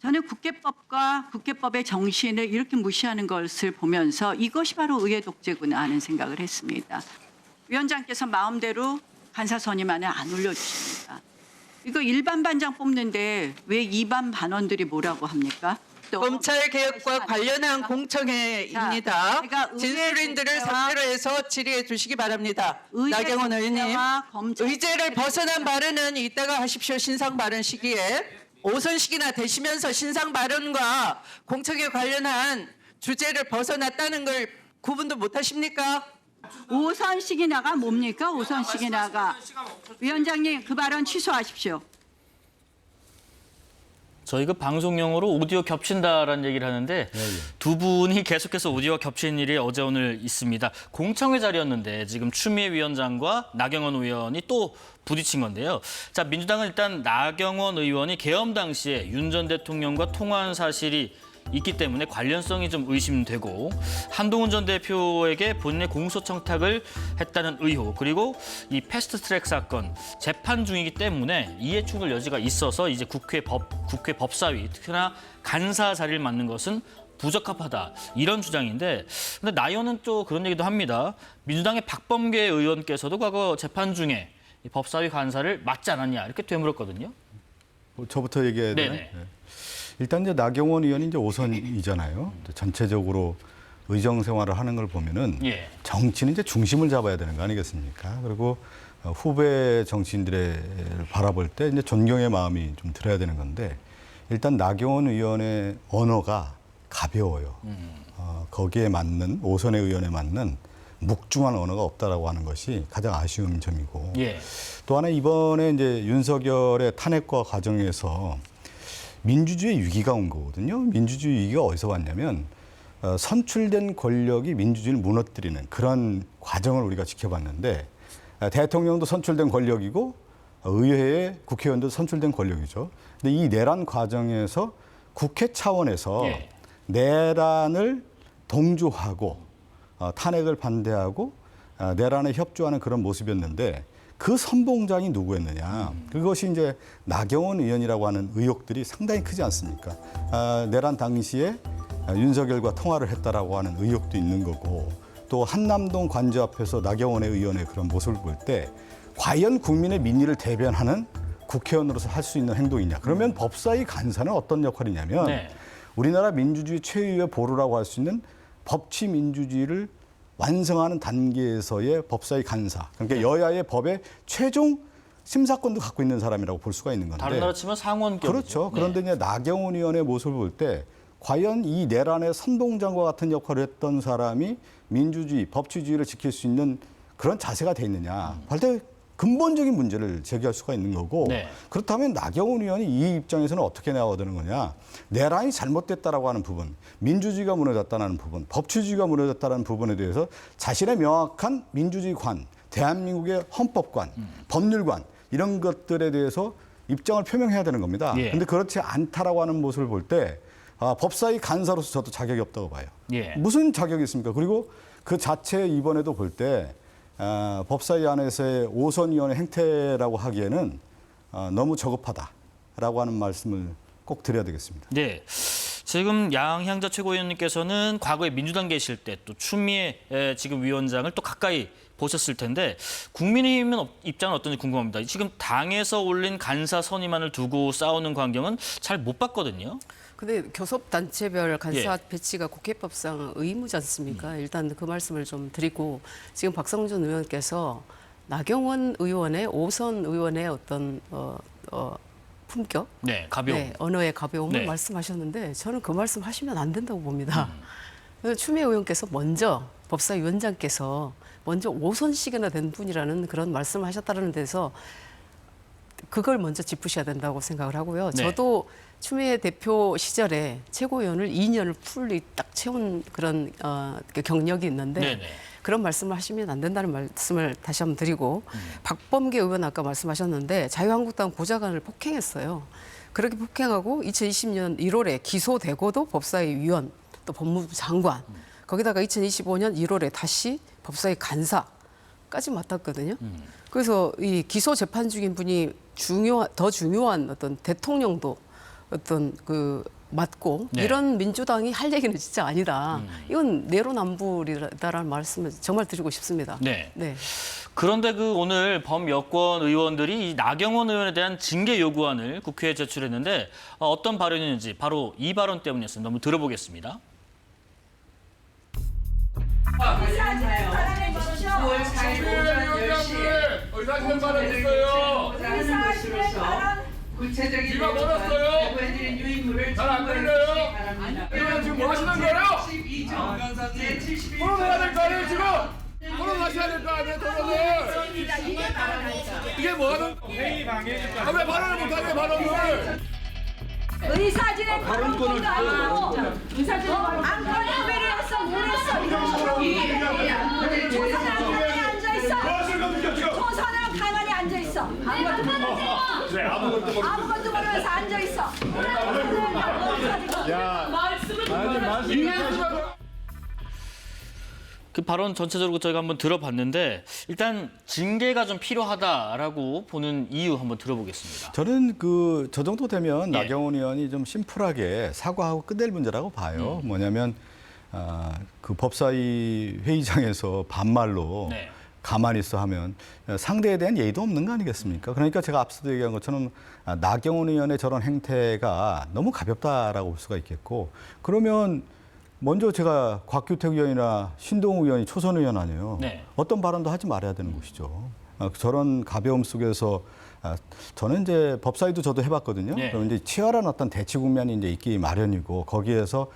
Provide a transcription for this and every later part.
저는 국회법과 국회법의 정신을 이렇게 무시하는 것을 보면서 이것이 바로 의회 독재구나 하는 생각을 했습니다. 위원장께서 마음대로 간사 선임안을 안 올려주십니다. 이거 일반 반장 뽑는데 왜 이반 반원들이 뭐라고 합니까? 또 검찰 개혁과 관련한 공청회입니다. 제가 의회 진술인들을 독재와 상대로 해서 질의해 주시기 바랍니다. 의회 나경원 의원님, 독재와 검찰 의제를 벗어난 발언은 이따가 하십시오. 신상 발언 시기에. 오선식이나 되시면서 신상 발언과 공청회 관련한 주제를 벗어났다는 걸 구분도 못 하십니까? 오선식이나가 뭡니까? 오선식이나가. 위원장님 그 발언 취소하십시오. 저희 그 방송용으로 오디오 겹친다라는 얘기를 하는데 두 분이 계속해서 오디오가 겹치는 일이 어제 오늘 있습니다. 공청회 자리였는데 지금 추미애 위원장과 나경원 의원이 또 부딪힌 건데요. 자, 민주당은 일단 나경원 의원이 계엄 당시에 윤 전 대통령과 통화한 사실이 있기 때문에 관련성이 좀 의심되고 한동훈 전 대표에게 본인의 공소청탁을 했다는 의혹 그리고 이 패스트트랙 사건 재판 중이기 때문에 이해 충돌 여지가 있어서 이제 국회 법사위 특히나 간사 자리를 맡는 것은 부적합하다 이런 주장인데 근데 나 의원은 또 그런 얘기도 합니다. 민주당의 박범계 의원께서도 과거 재판 중에 이 법사위 간사를 맡지 않았냐 이렇게 되물었거든요. 저부터 얘기해야 되나요? 네네. 네. 일단 이제 나경원 의원이 이제 5선이잖아요. 전체적으로 의정 생활을 하는 걸 보면은 예. 정치는 이제 중심을 잡아야 되는 거 아니겠습니까? 그리고 후배 정치인들을 바라볼 때 이제 존경의 마음이 좀 들어야 되는 건데 일단 나경원 의원의 언어가 가벼워요. 거기에 맞는 5선의 의원에 맞는 묵중한 언어가 없다라고 하는 것이 가장 아쉬운 점이고 예. 또 하나 이번에 이제 윤석열의 탄핵과 과정에서 민주주의 위기가 온 거거든요. 민주주의 위기가 어디서 왔냐면 선출된 권력이 민주주의를 무너뜨리는 그런 과정을 우리가 지켜봤는데 대통령도 선출된 권력이고 의회의 국회의원도 선출된 권력이죠. 근데 이 내란 과정에서 국회 차원에서 예. 내란을 동조하고 탄핵을 반대하고 내란에 협조하는 그런 모습이었는데 그 선봉장이 누구였느냐. 그것이 이제 나경원 의원이라고 하는 의혹들이 상당히 크지 않습니까? 내란 당시에 윤석열과 통화를 했다라고 하는 의혹도 있는 거고 또 한남동 관저 앞에서 나경원의 의원의 그런 모습을 볼 때 과연 국민의 민의를 대변하는 국회의원으로서 할 수 있는 행동이냐. 그러면 법사위 간사는 어떤 역할이냐면 네. 우리나라 민주주의 최후의 보루라고 할 수 있는 법치 민주주의를 완성하는 단계에서의 법사위 간사. 그러니까 여야의 법의 최종 심사권도 갖고 있는 사람이라고 볼 수가 있는 건데. 다른 나라 치면 상원격이죠. 그렇죠. 그런데 이제 나경원 의원의 모습을 볼 때 과연 이 내란의 선봉장과 같은 역할을 했던 사람이 민주주의, 법치주의를 지킬 수 있는 그런 자세가 돼 있느냐. 할때 근본적인 문제를 제기할 수가 있는 거고 네. 그렇다면 나경원 의원이 이 입장에서는 어떻게 나와야 되는 거냐. 내란이 잘못됐다라고 하는 부분, 민주주의가 무너졌다는 부분, 법치주의가 무너졌다는 부분에 대해서 자신의 명확한 민주주의관, 대한민국의 헌법관, 법률관 이런 것들에 대해서 입장을 표명해야 되는 겁니다. 그런데 예. 그렇지 않다라고 하는 모습을 볼 때 법사위 간사로서 저도 자격이 없다고 봐요. 예. 무슨 자격이 있습니까? 그리고 그 자체 이번에도 볼 때 법사위 안에서의 5선 의원의 행태라고 하기에는 너무 저급하다라고 하는 말씀을 꼭 드려야 되겠습니다. 네. 지금 양향자 최고위원님께서는 과거에 민주당 계실 때 또 추미애 지금 위원장을 또 가까이 보셨을 텐데 국민의힘은 입장은 어떤지 궁금합니다. 지금 당에서 올린 간사 선임안을 두고 싸우는 광경은 잘 못 봤거든요. 근데 교섭단체별 간사 예. 배치가 국회법상 의무지 않습니까? 일단 그 말씀을 좀 드리고 지금 박성준 의원께서 나경원 의원의 5선 의원의 어떤 품격, 네, 가벼움. 네, 언어의 가벼움을 네. 말씀하셨는데 저는 그 말씀 하시면 안 된다고 봅니다. 그래서 추미애 의원께서 먼저 법사위원장께서 먼저 5선씩이나 된 분이라는 그런 말씀을 하셨다는 데서 그걸 먼저 짚으셔야 된다고 생각을 하고요. 네. 저도 추미애 대표 시절에 최고위원을 2년을 풀리 딱 채운 그런 경력이 있는데 네네. 그런 말씀을 하시면 안 된다는 말씀을 다시 한번 드리고 박범계 의원 아까 말씀하셨는데 자유한국당 보좌관을 폭행했어요. 그렇게 폭행하고 2020년 1월에 기소되고도 법사위 위원 또 법무부 장관 거기다가 2025년 1월에 다시 법사위 간사까지 맡았거든요. 그래서 이 기소 재판 중인 분이 더 중요한 어떤 대통령도 어떤 그 맞고 네. 이런 민주당이 할 얘기는 진짜 아니다. 이건 내로남불이다라는 말씀을 정말 드리고 싶습니다. 네. 네. 그런데 그 오늘 범여권 의원들이 이 나경원 의원에 대한 징계 요구안을 국회에 제출했는데 어떤 발언이었는지 바로 이 발언 때문이었습니다. 한번 들어보겠습니다. 의사진행 발언했어요. 구체적인 지금 멀었어요. 보여드린 유인물을 잘안 들려요? 이거 지금 뭐 하시는 거예요? 토론해야 될 거 아니에요 지금? 토론하셔야 될 거 아니에요 토론을? 이게 뭐 하는? 회의 방해니까. 왜 발언을 못하게 발언을? 의사진행 발언권도 아니고 안건 협의를 했어 뭘 했어 이런 식으로 조선은 가만히 앉아있어 조선은 가만히 앉아있어 아무것도 모르면서 앉아있어 그 발언 전체적으로 저희가 한번 들어봤는데 일단 징계가 좀 필요하다라고 보는 이유 한번 들어보겠습니다. 저는 저 정도 되면 예. 나경원 의원이 좀 심플하게 사과하고 끝낼 문제라고 봐요. 뭐냐면 그 법사위 회의장에서 반말로 네. 가만히 있어 하면 상대에 대한 예의도 없는 거 아니겠습니까? 그러니까 제가 앞서도 얘기한 것처럼 나경원 의원의 저런 행태가 너무 가볍다라고 볼 수가 있겠고 그러면 먼저 제가 곽규택 의원이나 신동욱 의원이 초선 의원 아니에요. 네. 어떤 발언도 하지 말아야 되는 것이죠. 저런 가벼움 속에서 저는 이제 법사위도 저도 해봤거든요. 네. 그럼 이제 치열한 어떤 대치 국면이 이제 있기 마련이고 거기에서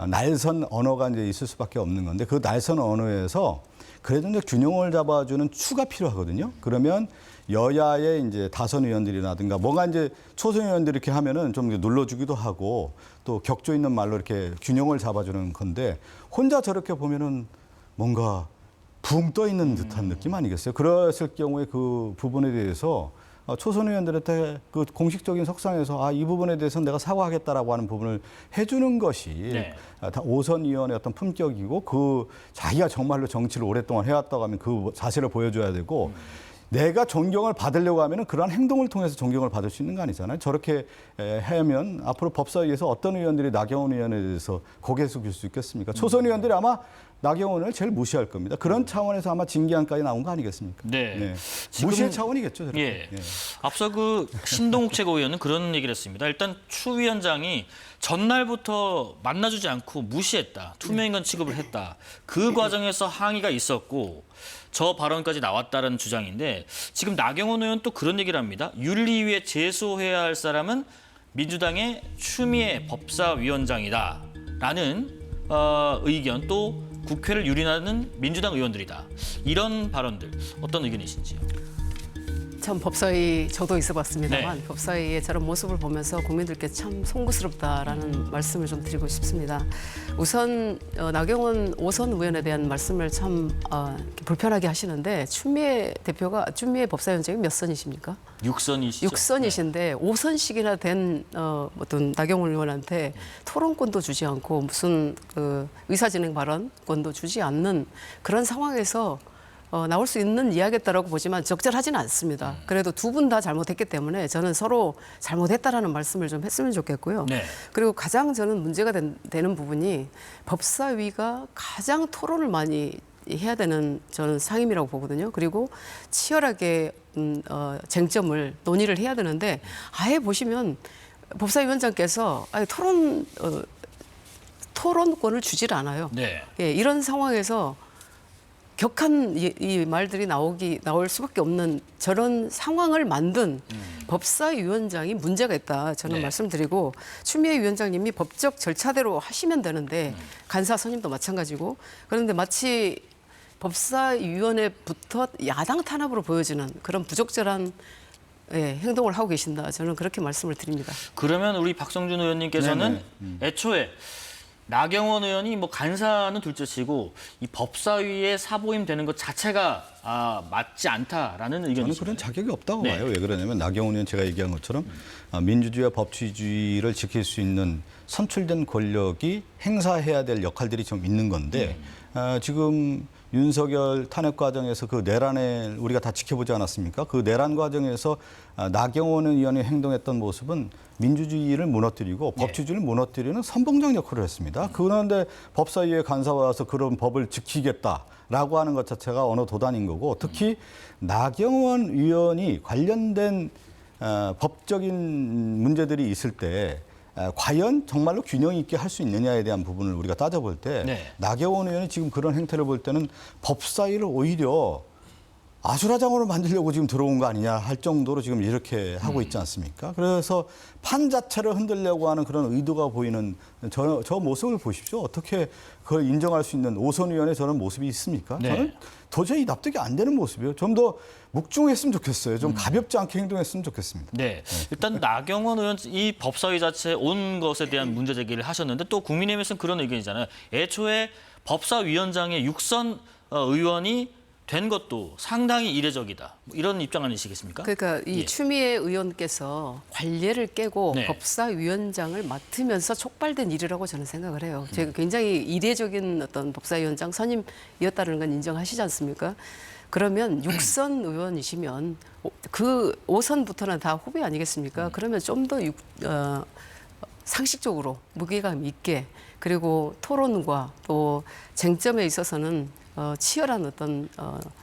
날선 언어가 이제 있을 수밖에 없는 건데 그 날선 언어에서 그래도 이제 균형을 잡아주는 추가 필요하거든요. 그러면 여야의 이제 다선 의원들이라든가 뭔가 이제 초선 의원들이 이렇게 하면은 좀 눌러주기도 하고 또 격조 있는 말로 이렇게 균형을 잡아주는 건데 혼자 저렇게 보면은 뭔가 붕 떠 있는 듯한 느낌 아니겠어요? 그랬을 경우에 그 부분에 대해서 초선 의원들한테 그 공식적인 석상에서 이 부분에 대해서는 내가 사과하겠다라고 하는 부분을 해주는 것이 네. 다 오선 의원의 어떤 품격이고 그 자기가 정말로 정치를 오랫동안 해왔다고 하면 그 자세를 보여줘야 되고 내가 존경을 받으려고 하면 그러한 행동을 통해서 존경을 받을 수 있는 거 아니잖아요. 저렇게 하면 앞으로 법사위에서 어떤 의원들이 나경원 의원에 대해서 고개 숙일 수 있겠습니까? 초선 의원들이 아마 나경원을 제일 무시할 겁니다. 그런 차원에서 아마 징계안까지 나온 거 아니겠습니까? 네. 지금- 무시의 차원이겠죠. 저렇게. 예. 앞서 그 신동욱 최고위원은 그런 얘기를 했습니다. 일단 추 위원장이 전날부터 만나주지 않고 무시했다. 투명인간 취급을 했다. 그 과정에서 항의가 있었고 저 발언까지 나왔다는 주장인데 지금 나경원 의원 또 그런 얘기를 합니다. 윤리위에 제소해야 할 사람은 민주당의 추미애 법사위원장이다라는 의견 또 국회를 유린하는 민주당 의원들이다. 이런 발언들 어떤 의견이신지요? 참 법사위 저도 있어봤습니다만 네. 법사위의 저런 모습을 보면서 국민들께 참 송구스럽다라는 말씀을 좀 드리고 싶습니다. 우선 나경원 오선 의원에 대한 말씀을 참 이렇게 불편하게 하시는데 추미애 법사위원장이 몇 선이십니까? 6선이시죠? 6선이신데 5선씩이나 된 어떤 나경원 의원한테 토론권도 주지 않고 무슨 그 의사진행 발언권도 주지 않는 그런 상황에서 나올 수 있는 이야기였다라고 보지만 적절하지는 않습니다. 그래도 두 분 다 잘못했기 때문에 저는 서로 잘못했다라는 말씀을 좀 했으면 좋겠고요. 네. 그리고 가장 저는 문제가 되는 부분이 법사위가 가장 토론을 많이 해야 되는 저는 상임이라고 보거든요. 그리고 치열하게 쟁점을 논의를 해야 되는데 아예 보시면 법사위원장께서 아예 토론권을 주질 않아요. 네. 예, 이런 상황에서 격한 이 말들이 나올 수밖에 없는 저런 상황을 만든 법사위원장이 문제가 있다. 저는 네. 말씀드리고 추미애 위원장님이 법적 절차대로 하시면 되는데 간사 선임도 마찬가지고 그런데 마치 법사위원회부터 야당 탄압으로 보여지는 그런 부적절한 행동을 하고 계신다. 저는 그렇게 말씀을 드립니다. 그러면 우리 박성준 의원님께서는 애초에 나경원 의원이 뭐 간사는 둘째치고 이 법사위에 사보임 되는 것 자체가 맞지 않다라는 저는 의견이죠. 그런 자격이 없다고 네. 봐요. 왜 그러냐면 나경원 의원 제가 얘기한 것처럼 민주주의와 법치주의를 지킬 수 있는 선출된 권력이 행사해야 될 역할들이 좀 있는 건데 지금 윤석열 탄핵 과정에서 그 내란을 우리가 다 지켜보지 않았습니까? 그 내란 과정에서 나경원 의원이 행동했던 모습은 민주주의를 무너뜨리고 법치주의를 무너뜨리는 선봉장 역할을 했습니다. 그런데 법사위에 간사가 와서 그런 법을 지키겠다라고 하는 것 자체가 어느 도단인 거고, 특히 나경원 의원이 관련된 법적인 문제들이 있을 때 과연 정말로 균형 있게 할 수 있느냐에 대한 부분을 우리가 따져볼 때 네. 나경원 의원이 지금 그런 행태를 볼 때는 법사위를 오히려 아수라장으로 만들려고 지금 들어온 거 아니냐 할 정도로 지금 이렇게 하고 있지 않습니까? 그래서 판 자체를 흔들려고 하는 그런 의도가 보이는 저 모습을 보십시오. 어떻게 그걸 인정할 수 있는 오선 의원의 저런 모습이 있습니까? 네. 저는 도저히 납득이 안 되는 모습이에요. 좀 더 묵중했으면 좋겠어요. 좀 가볍지 않게 행동했으면 좋겠습니다. 네. 일단 나경원 의원 이 법사위 자체에 온 것에 대한 문제 제기를 하셨는데 또 국민의힘에서는 그런 의견이잖아요. 애초에 법사위원장의 육선 의원이 된 것도 상당히 이례적이다. 이런 입장 아니시겠습니까? 그러니까 이 예. 추미애 의원께서 관례를 깨고 네. 법사위원장을 맡으면서 촉발된 일이라고 저는 생각을 해요. 제가 굉장히 이례적인 어떤 법사위원장 선임이었다는 건 인정하시지 않습니까? 그러면 육선 의원이시면 그 5선부터는 다 후배 아니겠습니까? 그러면 좀 더 상식적으로 무게감 있게, 그리고 토론과 또 쟁점에 있어서는 치열한 어떤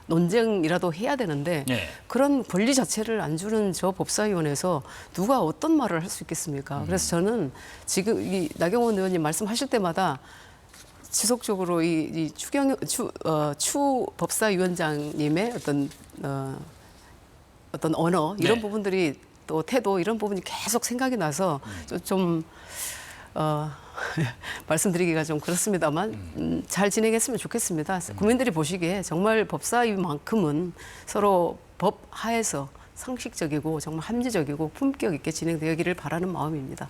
논쟁이라도 해야 되는데 네. 그런 권리 자체를 안 주는 저 법사위원회에서 누가 어떤 말을 할 수 있겠습니까? 그래서 저는 지금 이 나경원 의원님 말씀하실 때마다 지속적으로 이 추 법사위원장님의 어떤 언어 이런 네. 부분들이 또 태도 이런 부분이 계속 생각이 나서 좀 말씀드리기가 좀 그렇습니다만 잘 진행했으면 좋겠습니다. 국민들이 보시기에 정말 법사위만큼은 서로 법 하에서 상식적이고 정말 합리적이고 품격 있게 진행되기를 바라는 마음입니다.